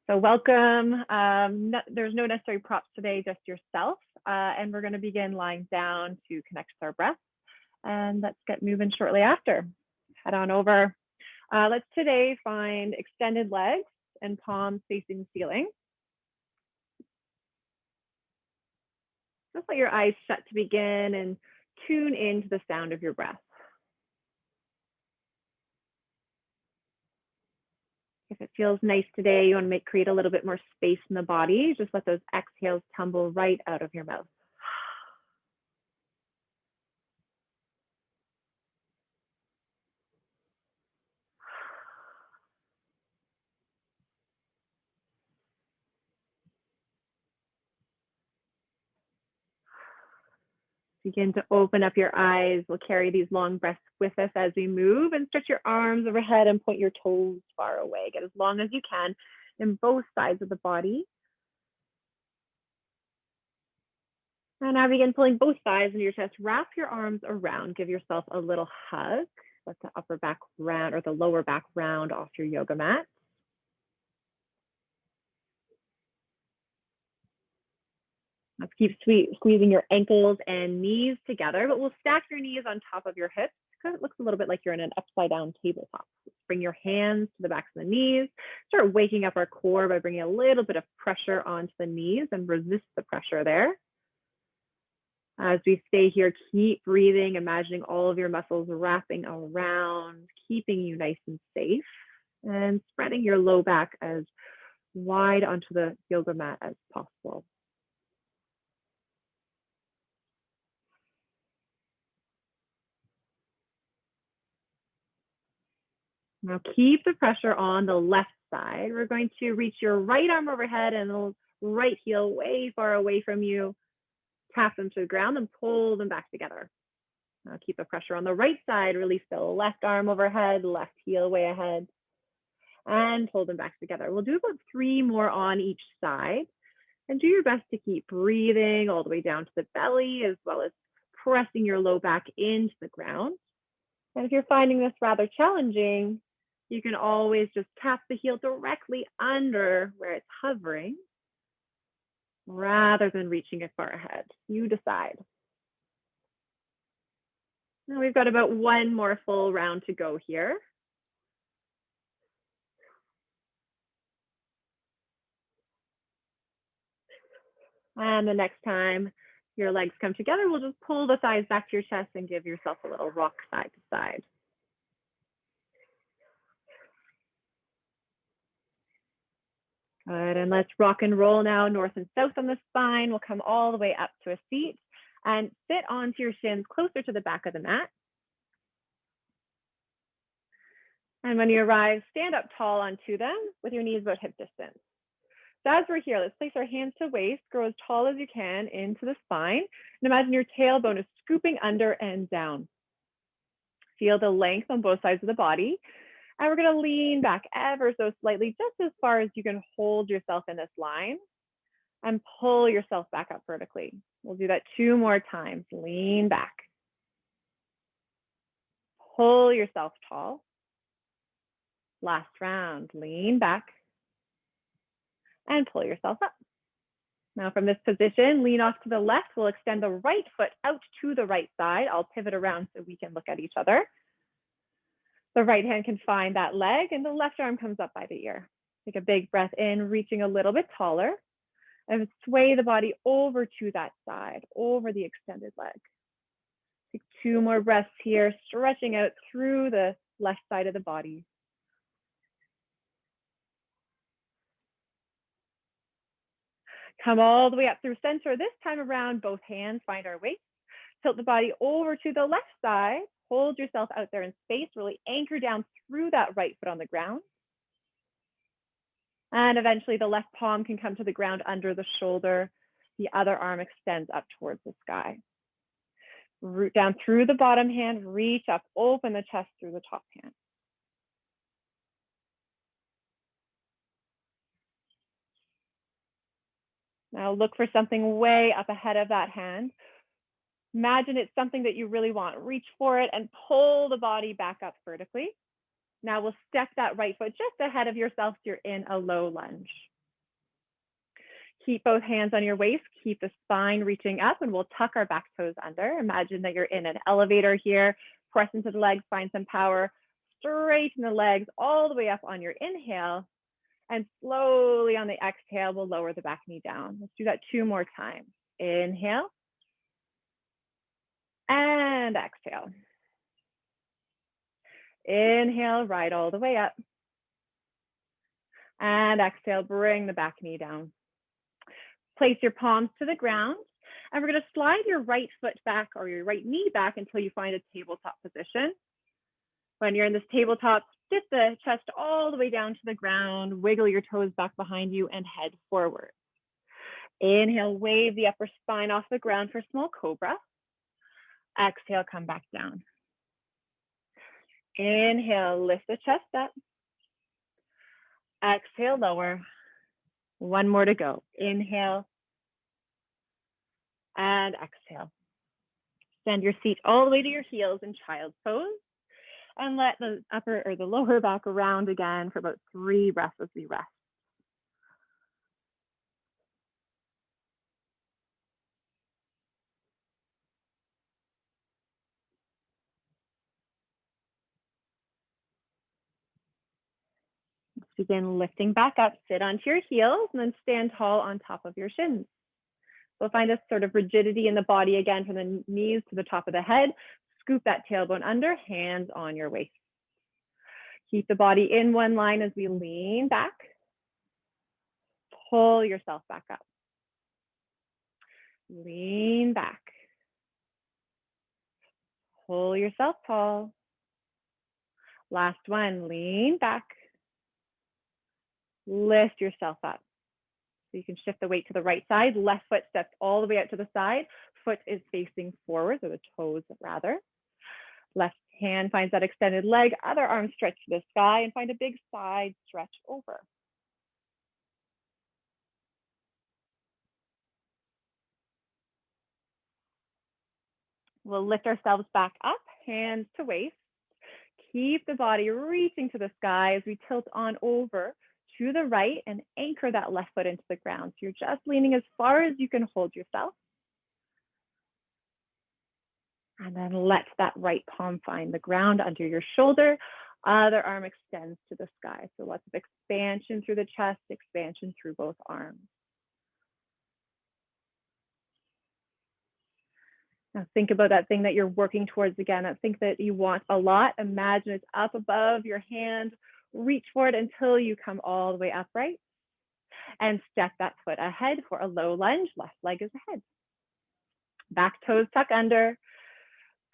So welcome. There's no necessary props today, just yourself. And we're going to begin lying down to connect with our breath. And let's get moving shortly after. Head on over. Let's today find extended legs and palms facing the ceiling. Just let your eyes shut to begin and tune into the sound of your breath. If it feels nice today, you want to create a little bit more space in the body. Just let those exhales tumble right out of your mouth. Begin to open up your eyes. We'll carry these long breaths with us as we move, and stretch your arms overhead and point your toes far away. Get as long as you can in both sides of the body. And now begin pulling both thighs into your chest. Wrap your arms around. Give yourself a little hug. Let the upper back round or the lower back round off your yoga mat. Let's keep squeezing your ankles and knees together, but we'll stack your knees on top of your hips because it looks a little bit like you're in an upside down tabletop. Let's bring your hands to the backs of the knees. Start waking up our core by bringing a little bit of pressure onto the knees and resist the pressure there. As we stay here, keep breathing, imagining all of your muscles wrapping around, keeping you nice and safe, and spreading your low back as wide onto the yoga mat as possible. Now keep the pressure on the left side. We're going to reach your right arm overhead and the right heel way far away from you. Tap them to the ground and pull them back together. Now keep the pressure on the right side. Release the left arm overhead, left heel way ahead, and pull them back together. We'll do about 3 more on each side. And do your best to keep breathing all the way down to the belly, as well as pressing your low back into the ground. And if you're finding this rather challenging, you can always just tap the heel directly under where it's hovering rather than reaching it far ahead. You decide. Now we've got about 1 more full round to go here. And the next time your legs come together, we'll just pull the thighs back to your chest and give yourself a little rock side to side. Good, and let's rock and roll now, north and south on the spine. We'll come all the way up to a seat and sit onto your shins closer to the back of the mat. And when you arrive, stand up tall onto them with your knees about hip distance. So as we're here, let's place our hands to waist, grow as tall as you can into the spine, and imagine your tailbone is scooping under and down. Feel the length on both sides of the body. And we're going to lean back ever so slightly, just as far as you can hold yourself in this line, and pull yourself back up vertically. We'll do that 2 more times. Lean back. Pull yourself tall. Last round, lean back and pull yourself up. Now from this position, lean off to the left. We'll extend the right foot out to the right side. I'll pivot around so we can look at each other. The right hand can find that leg and the left arm comes up by the ear. Take a big breath in, reaching a little bit taller, and sway the body over to that side, over the extended leg. Take 2 more breaths here, stretching out through the left side of the body. Come all the way up through center. This time around, both hands find our waist. Tilt the body over to the left side. Hold yourself out there in space. Really anchor down through that right foot on the ground. And eventually the left palm can come to the ground under the shoulder. The other arm extends up towards the sky. Root down through the bottom hand, reach up, open the chest through the top hand. Now look for something way up ahead of that hand. Imagine it's something that you really want. Reach for it and pull the body back up vertically. Now we'll step that right foot just ahead of yourself so you're in a low lunge. Keep both hands on your waist, keep the spine reaching up, and we'll tuck our back toes under. Imagine that you're in an elevator here. Press into the legs, find some power. Straighten the legs all the way up on your inhale. And slowly on the exhale, we'll lower the back knee down. Let's do that 2 more times. Inhale. And exhale. Inhale, right all the way up. And exhale, bring the back knee down. Place your palms to the ground. And we're going to slide your right foot back or your right knee back until you find a tabletop position. When you're in this tabletop, sit the chest all the way down to the ground, wiggle your toes back behind you and head forward. Inhale, wave the upper spine off the ground for small cobra. Exhale, come back down. Inhale, lift the chest up. Exhale, lower. 1 more to go. Inhale and exhale. Send your feet all the way to your heels in child's pose. And let the upper or the lower back around again for about 3 breaths as we rest. Let's begin lifting back up, sit onto your heels, and then stand tall on top of your shins. We'll find a sort of rigidity in the body again from the knees to the top of the head. Scoop that tailbone under, hands on your waist. Keep the body in one line as we lean back. Pull yourself back up. Lean back. Pull yourself tall. Last one, lean back. Lift yourself up. So you can shift the weight to the right side. Left foot steps all the way out to the side. Foot is facing forward, or the toes rather. Left hand finds that extended leg. Other arm stretch to the sky and find a big side stretch over. We'll lift ourselves back up, hands to waist. Keep the body reaching to the sky as we tilt on over to the right and anchor that left foot into the ground. So you're just leaning as far as you can hold yourself. And then let that right palm find the ground under your shoulder. Other arm extends to the sky. So lots of expansion through the chest, expansion through both arms. Now think about that thing that you're working towards again, that thing that you want a lot. Imagine it's up above your hand. Reach for it until you come all the way upright. And step that foot ahead for a low lunge. Left leg is ahead. Back toes tuck under.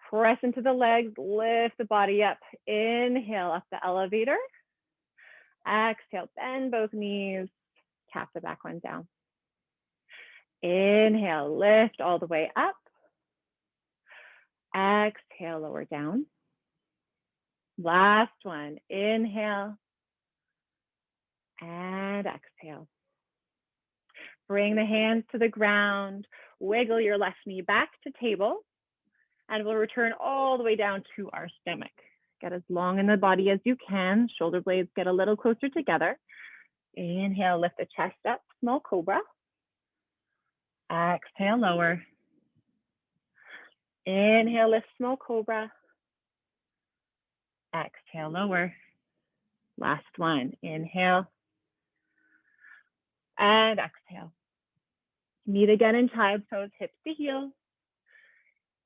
Press into the legs, lift the body up. Inhale up the elevator. Exhale, bend both knees. Tap the back one down. Inhale, lift all the way up. Exhale, lower down. Last one, inhale and exhale. Bring the hands to the ground, wiggle your left knee back to table, and we'll return all the way down to our stomach. Get as long in the body as you can. Shoulder blades get a little closer together. Inhale, lift the chest up, small cobra. Exhale, lower. Inhale, lift small cobra. Exhale, lower. Last one, inhale. And exhale. Meet again in child's pose, hips to heels.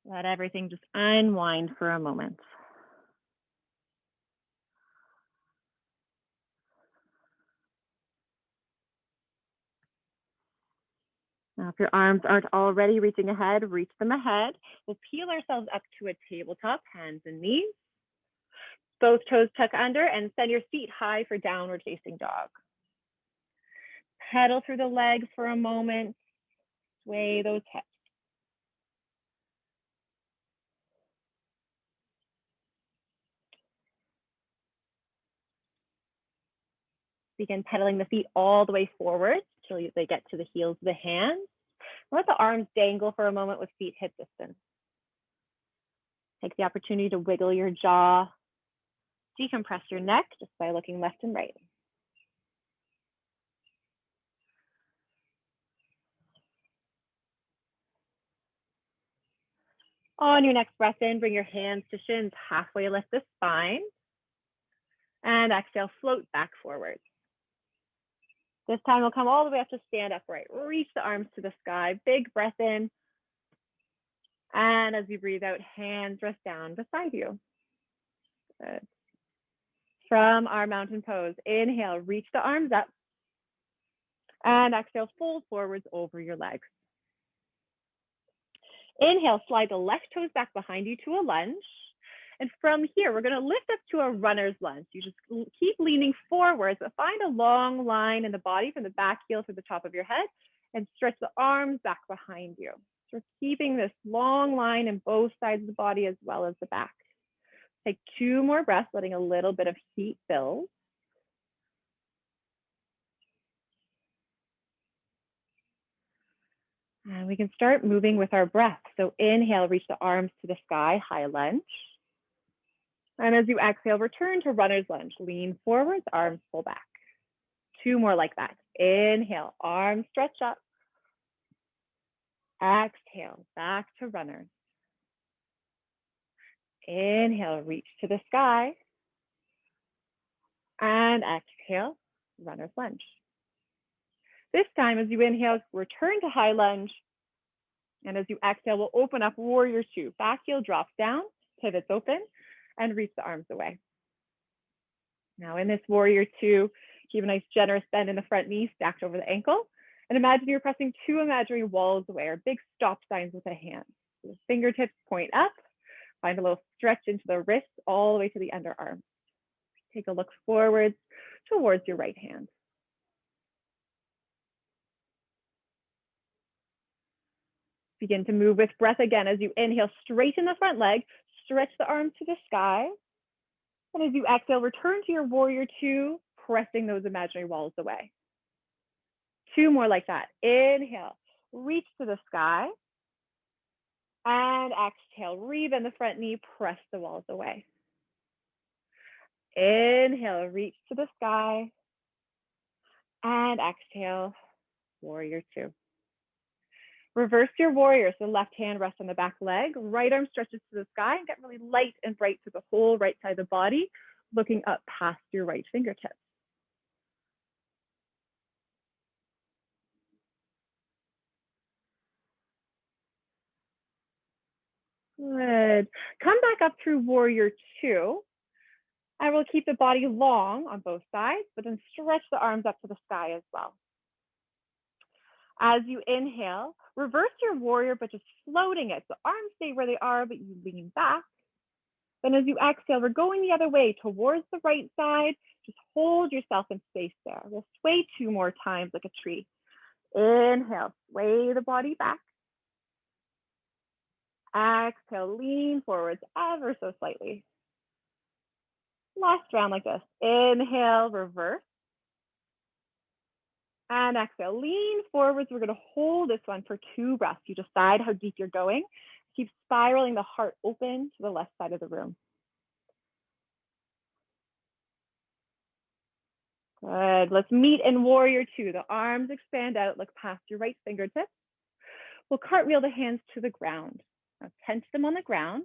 Let everything just unwind for a moment. Now, if your arms aren't already reaching ahead, reach them ahead. We'll peel ourselves up to a tabletop, hands and knees. Both toes tuck under and send your feet high for downward facing dog. Pedal through the legs for a moment. Sway those hips. Begin pedaling the feet all the way forward until they get to the heels of the hands. Let the arms dangle for a moment with feet hip distance. Take the opportunity to wiggle your jaw. Decompress your neck just by looking left and right. On your next breath in, bring your hands to shins, halfway lift the spine. And exhale, float back forward. This time we'll come all the way up to stand upright. Reach the arms to the sky, big breath in. And as you breathe out, hands rest down beside you. Good. From our mountain pose, inhale, reach the arms up. And exhale, fold forwards over your legs. Inhale, slide the left toes back behind you to a lunge. And from here, we're going to lift up to a runner's lunge. You just keep leaning forwards, but find a long line in the body from the back heel to the top of your head and stretch the arms back behind you. So we're keeping this long line in both sides of the body as well as the back. Take 2 more breaths, letting a little bit of heat build. And we can start moving with our breath. So inhale, reach the arms to the sky, high lunge. And as you exhale, return to runner's lunge. Lean forwards, arms pull back. 2 more like that. Inhale, arms stretch up. Exhale, back to runner. Inhale, reach to the sky. And exhale, runner's lunge. This time, as you inhale, return to high lunge. And as you exhale, we'll open up warrior 2. Back heel drops down, pivots open, and reach the arms away. Now in this warrior 2, keep a nice generous bend in the front knee, stacked over the ankle. And imagine you're pressing 2 imaginary walls away, or big stop signs with a hand. So the fingertips point up, find a little stretch into the wrists all the way to the underarm. Take a look forwards towards your right hand. Begin to move with breath again. As you inhale, straighten the front leg, stretch the arms to the sky. And as you exhale, return to your warrior 2, pressing those imaginary walls away. 2 more like that. Inhale, reach to the sky. And exhale, rebend the front knee, press the walls away. Inhale, reach to the sky. And exhale, warrior 2. Reverse your warrior, so left hand rests on the back leg, right arm stretches to the sky, and get really light and bright to the whole right side of the body, looking up past your right fingertips. Good. Come back up through warrior 2. I will keep the body long on both sides, but then stretch the arms up to the sky as well. As you inhale, reverse your warrior, but just floating it. So arms stay where they are, but you lean back. Then as you exhale, we're going the other way towards the right side. Just hold yourself in space there. We'll sway 2 more times like a tree. Inhale, sway the body back. Exhale, lean forwards ever so slightly. Last round like this. Inhale, reverse. And exhale, lean forwards. We're going to hold this one for 2 breaths. You decide how deep you're going. Keep spiraling the heart open to the left side of the room. Good. Let's meet in warrior 2. The arms expand out, look past your right fingertips. We'll cartwheel the hands to the ground. Now tense them on the ground.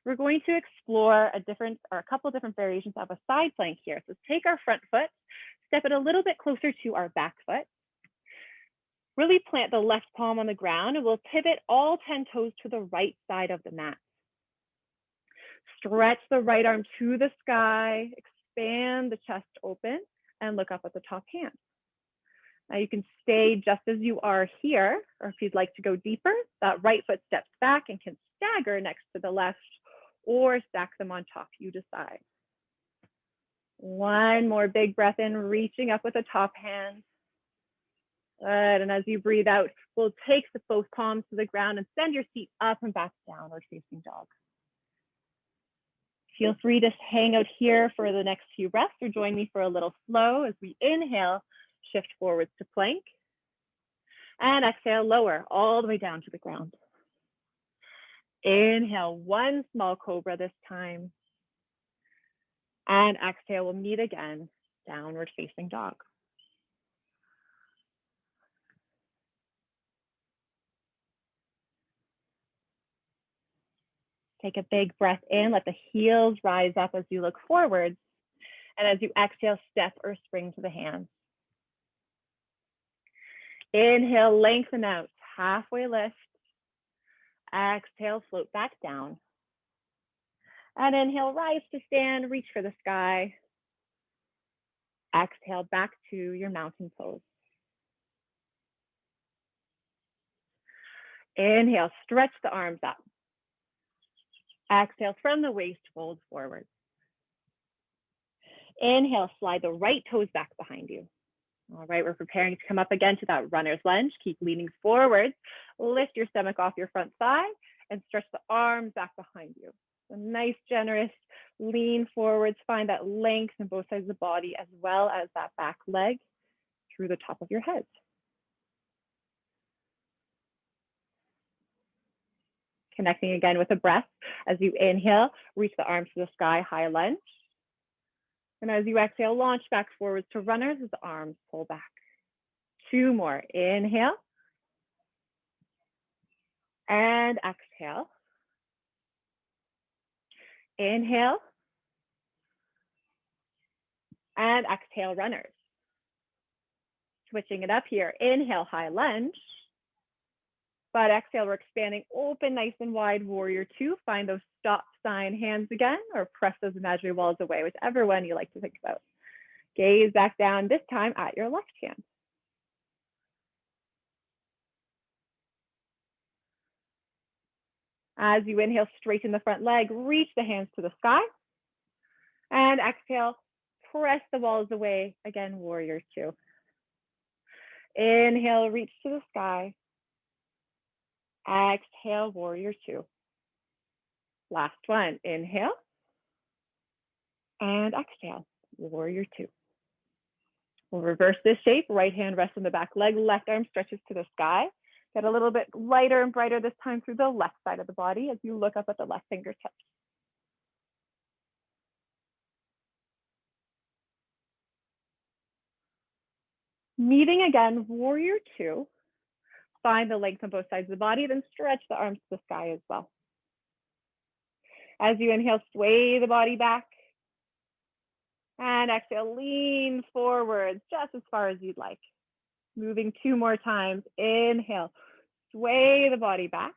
We're going to explore a couple different variations of a side plank here. So take our front foot, step it a little bit closer to our back foot. Really plant the left palm on the ground, and we'll pivot all 10 toes to the right side of the mat. Stretch the right arm to the sky, expand the chest open, and look up at the top hand. Now you can stay just as you are here, or if you'd like to go deeper, that right foot steps back and can stagger next to the left, or stack them on top, you decide. 1 more big breath in, reaching up with the top hand. Good, and as you breathe out, we'll take both palms to the ground and send your feet up and back, downward facing dog. Feel free to hang out here for the next few breaths or join me for a little flow as we inhale, shift forwards to plank. And exhale, lower all the way down to the ground. Inhale, 1 small cobra this time. And exhale, we'll meet again, downward facing dog. Take a big breath in, let the heels rise up as you look forwards. And as you exhale, step or spring to the hands. Inhale, lengthen out, halfway lift. Exhale, float back down. And inhale, rise to stand, reach for the sky. Exhale, back to your mountain pose. Inhale, stretch the arms up. Exhale, from the waist, fold forward. Inhale, slide the right toes back behind you. All right, we're preparing to come up again to that runner's lunge. Keep leaning forward. Lift your stomach off your front thigh and stretch the arms back behind you. A nice, generous lean forwards. Find that length in both sides of the body as well as that back leg through the top of your head. Connecting again with the breath. As you inhale, reach the arms to the sky, high lunge. And as you exhale, launch back forwards to runners as the arms pull back. 2 more. Inhale. And exhale. Inhale. And exhale, runners. Switching it up here. Inhale, high lunge. But exhale, we're expanding open, nice and wide, warrior 2. Find those stop sign hands again, or press those imaginary walls away, whichever one you like to think about. Gaze back down, this time at your left hand. As you inhale, straighten the front leg, reach the hands to the sky. And exhale, press the walls away, again, warrior 2. Inhale, reach to the sky. Exhale, warrior 2. Last one, inhale. And exhale, warrior 2. We'll reverse this shape. Right hand rests on the back leg, left arm stretches to the sky. Get a little bit lighter and brighter this time through the left side of the body as you look up at the left fingertips. Meeting again, warrior 2. Find the length on both sides of the body, then stretch the arms to the sky as well. As you inhale, sway the body back. And exhale, lean forward just as far as you'd like. Moving 2 more times. Inhale, sway the body back.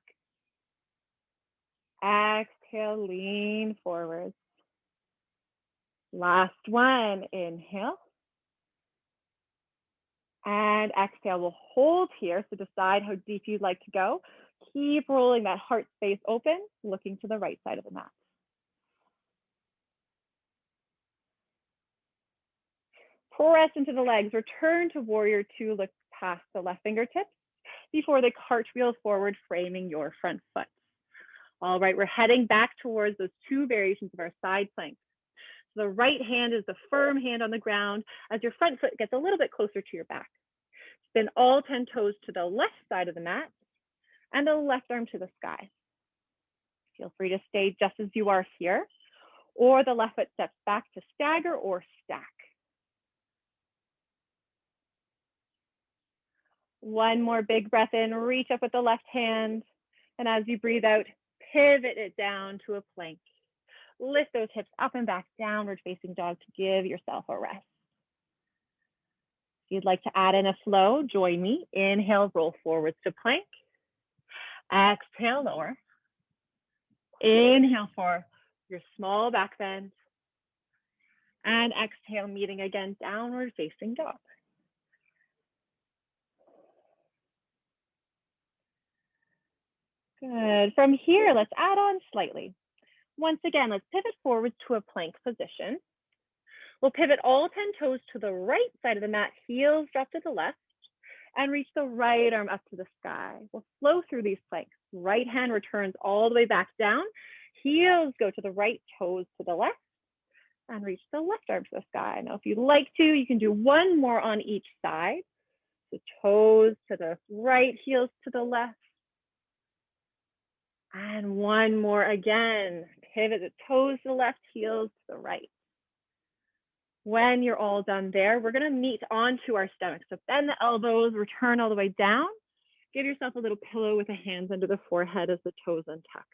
Exhale, lean forward. Last one, inhale. And exhale, we'll hold here, so decide how deep you'd like to go. Keep rolling that heart space open, looking to the right side of the mat. Press into the legs, return to warrior 2, look past the left fingertips before they cartwheel forward, framing your front foot. All right, we're heading back towards those 2 variations of our side planks. So the right hand is the firm hand on the ground as your front foot gets a little bit closer to your back. Spin all 10 toes to the left side of the mat and the left arm to the sky. Feel free to stay just as you are here, or the left foot steps back to stagger or stack. One more big breath in, reach up with the left hand. And as you breathe out, pivot it down to a plank. Lift those hips up and back, downward facing dog to give yourself a rest. If you'd like to add in a flow, join me. Inhale, roll forwards to plank. Exhale, lower. Inhale for your small back bend. And exhale, meeting again, downward facing dog. Good. From here, let's add on slightly. Once again, let's pivot forward to a plank position. We'll pivot all 10 toes to the right side of the mat, heels drop to the left, and reach the right arm up to the sky. We'll flow through these planks. Right hand returns all the way back down. Heels go to the right, toes to the left, and reach the left arm to the sky. Now, if you'd like to, you can do one more on each side. So toes to the right, heels to the left. And one more again. Pivot the toes to the left, heels to the right. When you're all done there, we're gonna meet onto our stomach. So bend the elbows, return all the way down. Give yourself a little pillow with the hands under the forehead as the toes untuck.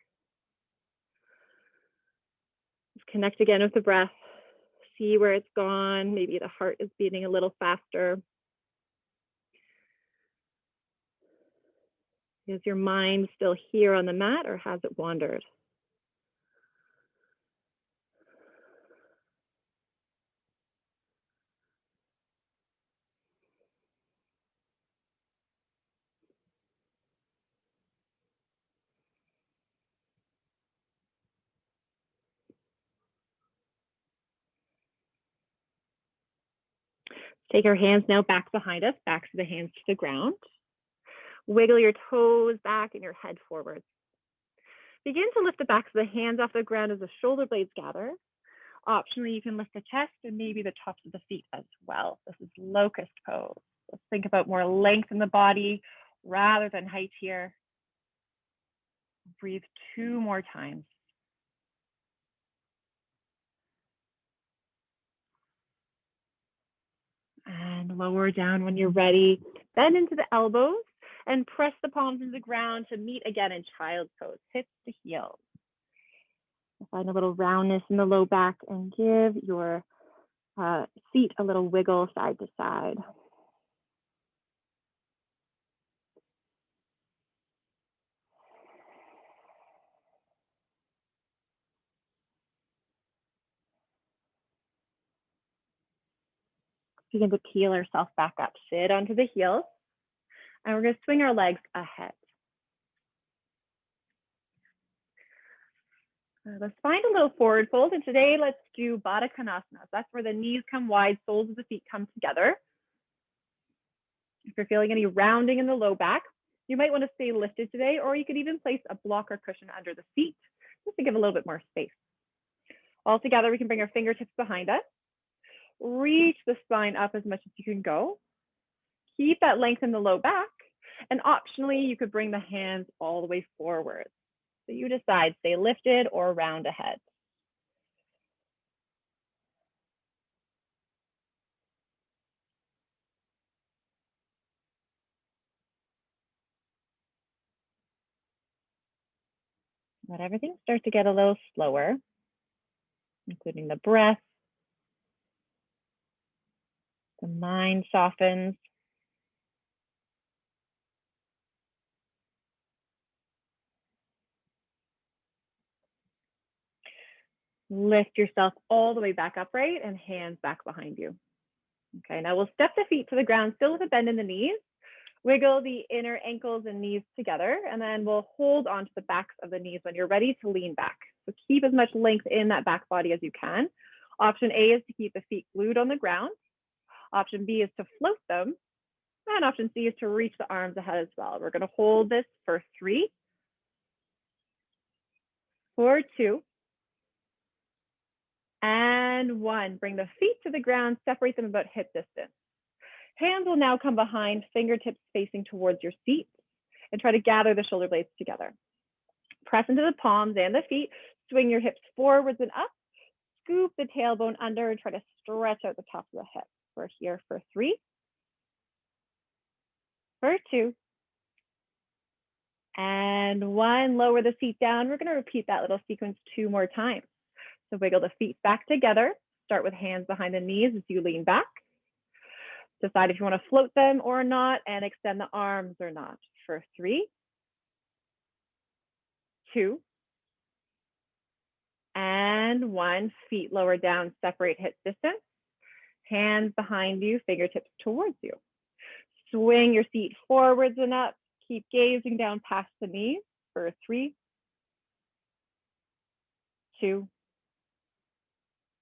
Connect again with the breath. See where it's gone. Maybe the heart is beating a little faster. Is your mind still here on the mat, or has it wandered? Take our hands now back behind us, backs of the hands to the ground. Wiggle your toes back and your head forward. Begin to lift the backs of the hands off the ground as the shoulder blades gather. Optionally, you can lift the chest and maybe the tops of the feet as well. This is locust pose. Let's think about more length in the body rather than height here. Breathe 2 more times. And lower down when you're ready. Bend into the elbows and press the palms into the ground to meet again in child's pose, hips to heels. Find a little roundness in the low back and give your seat a little wiggle side to side. Begin to peel ourselves back up, sit onto the heels, and we're going to swing our legs ahead. The spine a little forward fold, and today let's do Baddha Konasana. That's where the knees come wide, soles of the feet come together. If you're feeling any rounding in the low back, you might want to stay lifted today, or you could even place a block or cushion under the feet, just to give a little bit more space. All together, we can bring our fingertips behind us. Reach the spine up as much as you can go. Keep that length in the low back, and optionally, you could bring the hands all the way forward. So you decide, stay lifted or round ahead. Let everything start to get a little slower, including the breath. The mind softens. Lift yourself all the way back upright and hands back behind you. Okay, now we'll step the feet to the ground, still with a bend in the knees. Wiggle the inner ankles and knees together, and then we'll hold onto the backs of the knees when you're ready to lean back. So keep as much length in that back body as you can. Option A is to keep the feet glued on the ground. Option B is to float them. And option C is to reach the arms ahead as well. We're going to hold this for 3, for 2, and 1. Bring the feet to the ground, separate them about hip distance. Hands will now come behind, fingertips facing towards your seat, and try to gather the shoulder blades together. Press into the palms and the feet, swing your hips forwards and up, scoop the tailbone under and try to stretch out the top of the hip. We're here for 3, for 2, and 1. Lower the feet down. We're going to repeat that little sequence 2 more times. So wiggle the feet back together. Start with hands behind the knees as you lean back. Decide if you want to float them or not, and extend the arms or not. For 3, 2, and 1. Feet lower down, separate hip distance. Hands behind you, fingertips towards you. Swing your seat forwards and up. Keep gazing down past the knees for 3, 2,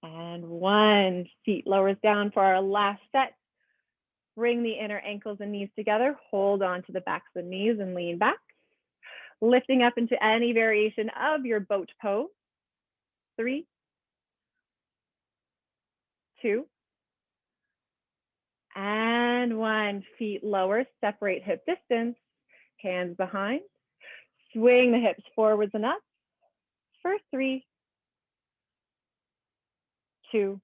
and 1. Feet lowers down for our last set. Bring the inner ankles and knees together. Hold on to the backs of the knees and lean back. Lifting up into any variation of your boat pose. 3, 2, and 1. Feet lower, separate hip distance. Hands behind. Swing the hips forwards and up for 3, 2,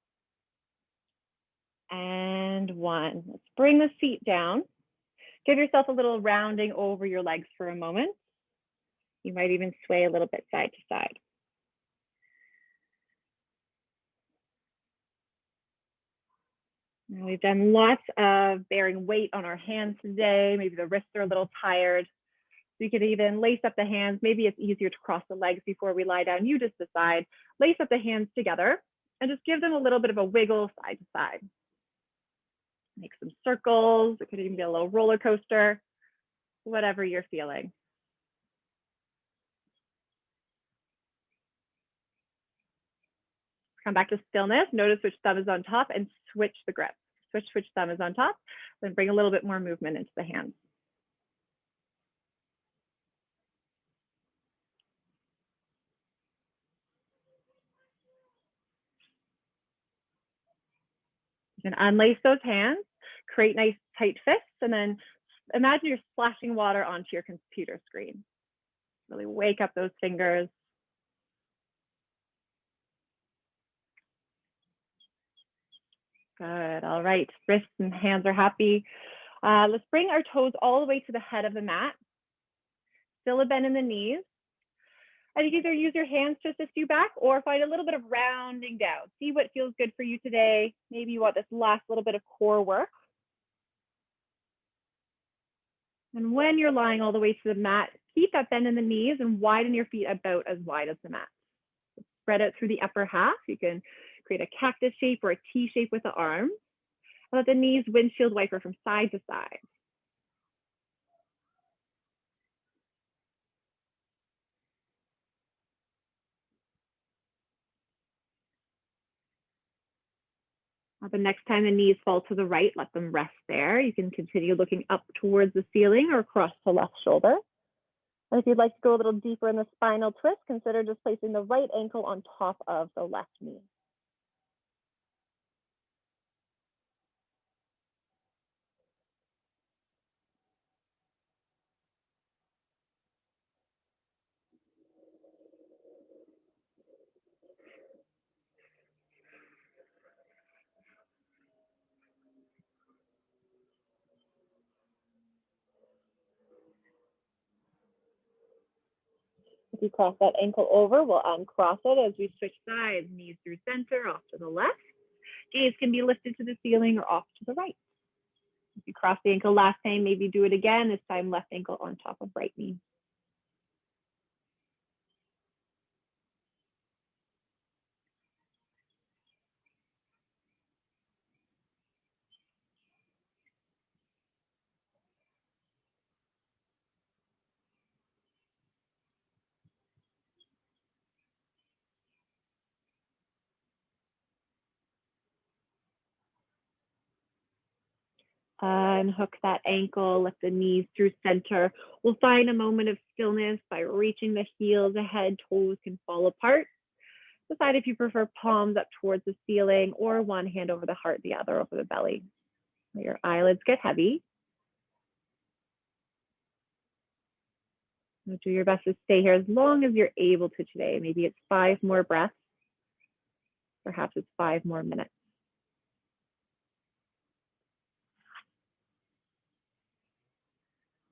and 1. Let's bring the seat down. Give yourself a little rounding over your legs for a moment. You might even sway a little bit side to side. Now we've done lots of bearing weight on our hands today. Maybe the wrists are a little tired. We could even lace up the hands. Maybe it's easier to cross the legs before we lie down. You just decide. Lace up the hands together and just give them a little bit of a wiggle side to side. Make some circles. It could even be a little roller coaster, whatever you're feeling. Come back to stillness. Notice which thumb is on top and switch the grip. Switch which thumb is on top, then bring a little bit more movement into the hands. You can unlace those hands, create nice tight fists, and then imagine you're splashing water onto your computer screen. Really wake up those fingers. Good. All right. Wrists and hands are happy. Let's bring our toes all the way to the head of the mat. Still a bend in the knees. And you can either use your hands to assist you back or find a little bit of rounding down. See what feels good for you today. Maybe you want this last little bit of core work. And when you're lying all the way to the mat, keep that bend in the knees and widen your feet about as wide as the mat. Spread out through the upper half. You can create a cactus shape or a T shape with the arms. Let the knees windshield wiper from side to side. The next time the knees fall to the right, let them rest there. You can continue looking up towards the ceiling or across the left shoulder. And if you'd like to go a little deeper in the spinal twist, consider just placing the right ankle on top of the left knee. If you cross that ankle over, we'll uncross it as we switch sides, knees through center, off to the left. Gaze can be lifted to the ceiling or off to the right. If you cross the ankle last time, maybe do it again, this time left ankle on top of right knee. Unhook that ankle, lift the knees through center. We'll find a moment of stillness by reaching the heels ahead, toes can fall apart. Decide if you prefer palms up towards the ceiling or one hand over the heart, the other over the belly. Let your eyelids get heavy. Do your best to stay here as long as you're able to today. Maybe it's 5 more breaths. Perhaps it's 5 more minutes.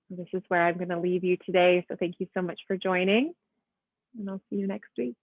This is where I'm going to leave you today. So thank you so much for joining, and I'll see you next week.